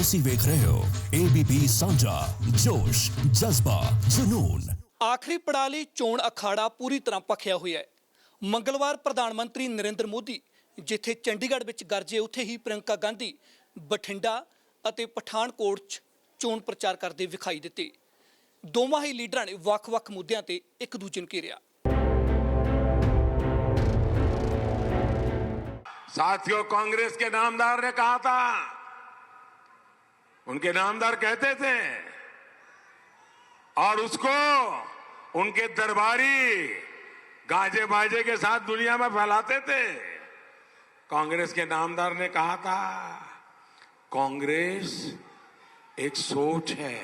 ਤੁਸੀਂ ਵੇਖ ਰਹੇ ਹੋ ABP ਸਾਂਝਾ ਜੋਸ਼ ਜਜ਼ਬਾ ਜਨੂਨ। ਆਖਰੀ ਪੜਾਅ ਲਈ ਚੋਣ ਅਖਾੜਾ ਪੂਰੀ ਤਰ੍ਹਾਂ ਭਖਿਆ ਹੋਇਆ ਹੈ। ਮੰਗਲਵਾਰ ਪ੍ਰਧਾਨ ਮੰਤਰੀ ਨਰਿੰਦਰ ਮੋਦੀ ਜਿੱਥੇ ਚੰਡੀਗੜ੍ਹ ਵਿੱਚ ਗਰਜੇ, ਉੱਥੇ ਹੀ ਪ੍ਰਿਯੰਕਾ ਗਾਂਧੀ ਬਠਿੰਡਾ ਅਤੇ ਪਠਾਨਕੋਟ 'ਚ ਚੋਣ ਪ੍ਰਚਾਰ ਕਰਦੇ ਵਿਖਾਈ ਦਿੱਤੇ। ਦੋਵਾਂ ਹੀ ਲੀਡਰਾਂ ਨੇ ਵੱਖ-ਵੱਖ ਮੁੱਦਿਆਂ ਤੇ ਇੱਕ ਦੂਜੇ ਨੂੰ ਘੇਰਿਆ। साथियों, कांग्रेस के नामदार ने कहा था, उनके नामदार कहते थे और उसको उनके दरबारी गाजे बाजे के साथ दुनिया में फैलाते थे। कांग्रेस के नामदार ने कहा था, कांग्रेस एक सोच है।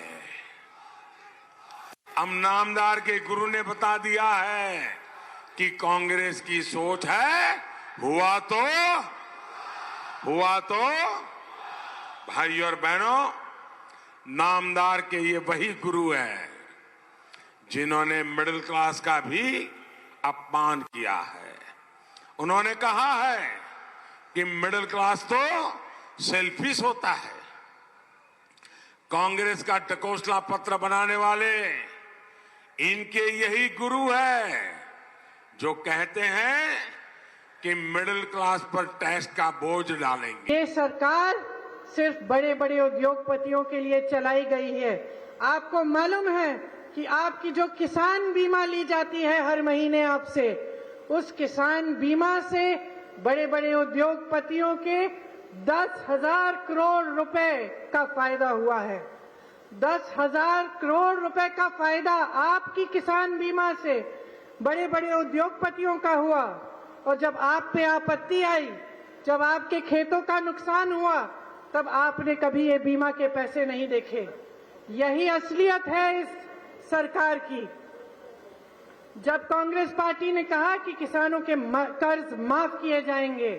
हम नामदार के गुरु ने बता दिया है कि कांग्रेस की सोच है, हुआ तो भाई और बहनों, नामदार के ये वही गुरु हैं जिन्होंने मिडिल क्लास का भी अपमान किया है। उन्होंने कहा है कि मिडिल क्लास तो सेल्फिश होता है। कांग्रेस का टकोसला पत्र बनाने वाले इनके यही गुरु हैं जो कहते हैं कि मिडिल क्लास पर टैक्स का बोझ डालेंगे। ये सरकार सिर्फ बड़े बड़े उद्योगपतियों के लिए चलाई गई है। आपको मालूम है कि आपकी जो किसान बीमा ली जाती है हर महीने आपसे, उस किसान बीमा से बड़े बड़े उद्योगपतियों के 10,000 करोड़ रुपए का फायदा हुआ है। 10,000 करोड़ रुपए का फायदा आपकी किसान बीमा से बड़े बड़े उद्योगपतियों का हुआ। और जब आप पे आपत्ति आई, जब आपके खेतों का नुकसान हुआ, तब आपने कभी ये बीमा के पैसे नहीं देखे। यही असलियत है इस सरकार की। जब कांग्रेस पार्टी ने कहा कि किसानों के कर्ज माफ किए जाएंगे,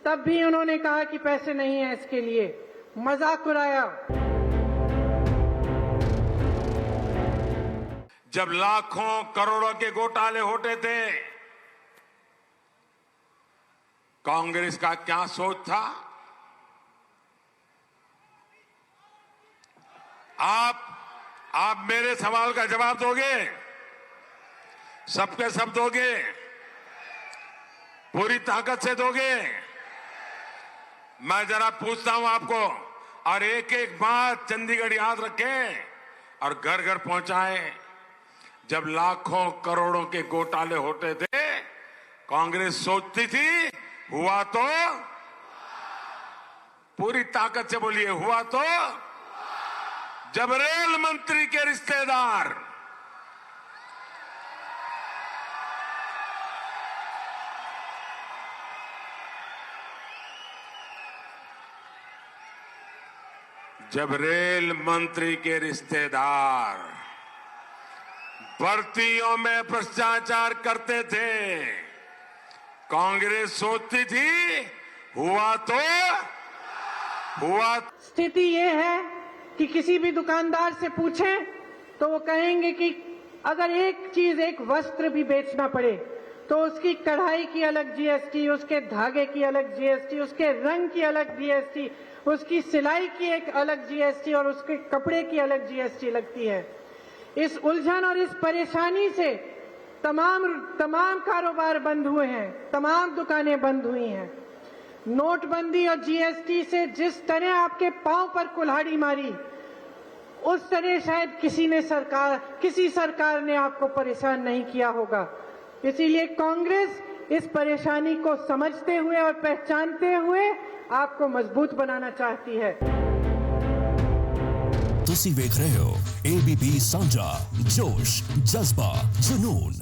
तब भी उन्होंने कहा कि पैसे नहीं है इसके लिए, मजाक उड़ाया। जब लाखों करोड़ों के घोटाले होते थे, कांग्रेस का क्या सोच था? आप मेरे सवाल का जवाब दोगे? सबके सब दोगे? पूरी ताकत से दोगे? मैं जरा पूछता हूं आपको, और एक एक बात चंडीगढ़ याद रखें और घर घर पहुंचाएं। जब लाखों करोड़ों के घोटाले होते थे, कांग्रेस सोचती थी, हुआ तो? पूरी ताकत से बोलिए, हुआ तो? जब रेल मंत्री के रिश्तेदार भर्तियों में भ्रष्टाचार करते थे, कांग्रेस सोचती थी, हुआ तो? स्थिति ये है कि किसी भी दुकानदार से पूछें तो वो कहेंगे कि अगर एक चीज, एक वस्त्र भी बेचना पड़े तो उसकी कढ़ाई की अलग जीएसटी, उसके धागे की अलग जीएसटी, उसके रंग की अलग जीएसटी, उसकी सिलाई की एक अलग जीएसटी और उसके कपड़े की अलग जीएसटी लगती है। इस उलझन और इस परेशानी से तमाम कारोबार बंद हुए हैं, तमाम दुकानें बंद हुई हैं। नोटबंदी और जीएसटी से जिस तरह आपके पांव पर कुल्हाड़ी मारी, उस तरह शायद किसी सरकार ने आपको परेशान नहीं किया होगा। इसीलिए कांग्रेस इस परेशानी को समझते हुए और पहचानते हुए आपको मजबूत बनाना चाहती है। ਤੁਸੀਂ ਵੇਖ ਰਹੇ ਹੋ ABP ਸਾਂਝਾ ਜੋਸ਼ ਜਜ਼ਬਾ ਜਨੂਨ।